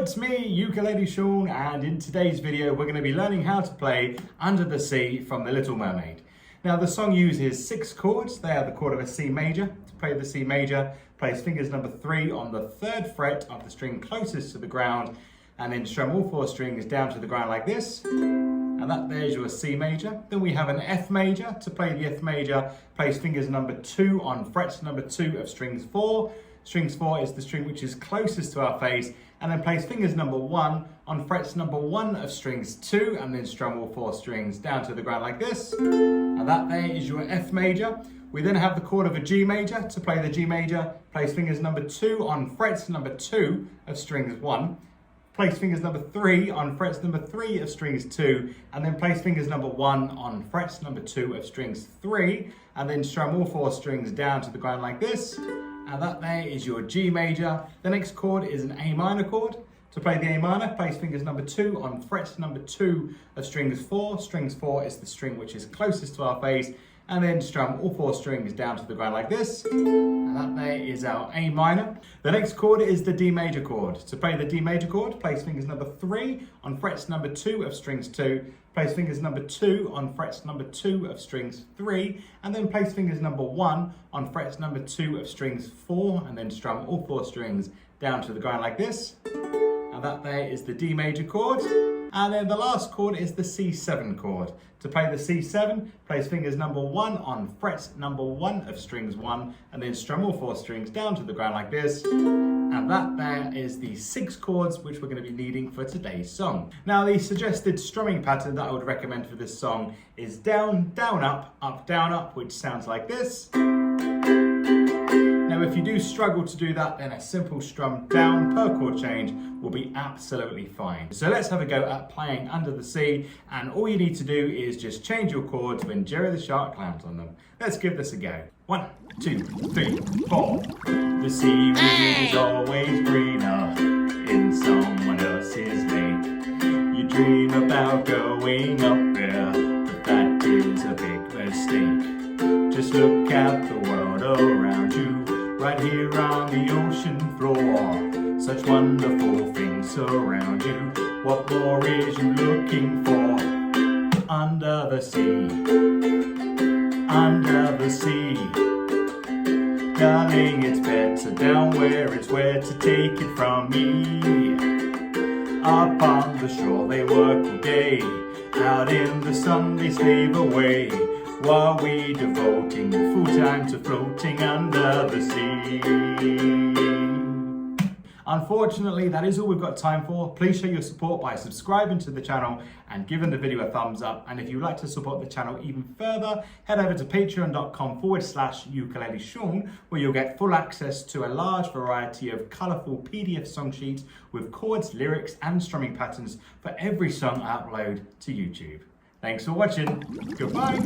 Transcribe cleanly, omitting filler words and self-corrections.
it's me, Ukulele Sean, and in today's video we're going to be learning how to play Under the Sea from the Little Mermaid. Now the song uses 6 chords. They are the chord of a C major. To play the C major, place fingers number 3 on the 3rd fret of the string closest to the ground, and then strum all 4 strings down to the ground like this. And that there's your C major. Then we have an F major. To play the F major, place fingers number 2 on fret number 2 of strings 4. Strings 4 is the string which is closest to our face, and then place fingers number 1 on frets number 1 of strings 2, and then strum all 4 strings down to the ground like this. And that there is your F major. We then have the chord of a G major. To play the G major, place fingers number 2 on frets number 2 of strings 1. Place fingers number 3 on frets number 3 of strings 2, and then place fingers number 1 on frets number 2 of strings 3, and then strum all 4 strings down to the ground like this. And that there is your G major. The next chord is an A minor chord. To play the A minor, place fingers number 2 on fret number 2 of strings 4. Strings 4 is the string which is closest to our face, and then strum all 4 strings down to the ground like this. And that there is our A minor. The next chord is the D major chord. To play the D major chord, place fingers number 3 on frets number 2 of strings 2, place fingers number 2 on frets number 2 of strings 3, and then place fingers number 1 on frets number 2 of strings 4, and then strum all 4 strings down to the ground like this. And that there is the D major chord. And then the last chord is the C7 chord. To play the C7, place fingers number 1 on fret number 1 of strings 1, and then strum all 4 strings down to the ground like this. And that there is the 6 chords which we're going to be needing for today's song. Now the suggested strumming pattern that I would recommend for this song is down, down, up, down, up, which sounds like this. Now if you do struggle to do that, then a simple strum down per chord change will be absolutely fine. So let's have a go at playing Under the Sea, and all you need to do is just change your chords when Jerry the Shark lands on them. Let's give this a go. 1, 2, 3, 4. The sea is always greener in someone else's lake. You dream about going up there, but that is a big mistake. Just look at the world around you, right here on the ocean floor. Such wonderful things surround you. What more is you looking for? Under the sea, under the sea. Darling, it's better down where it's where to take it from me. Up on the shore they work all day, out in the sun they slave away, while we devoting full time to floating under the sea. Unfortunately, that is all we've got time for. Please show your support by subscribing to the channel and giving the video a thumbs up. And if you'd like to support the channel even further, head over to patreon.com/ukulele Sean, where you'll get full access to a large variety of colourful PDF song sheets with chords, lyrics and strumming patterns for every song I upload to YouTube. Thanks for watching. Goodbye.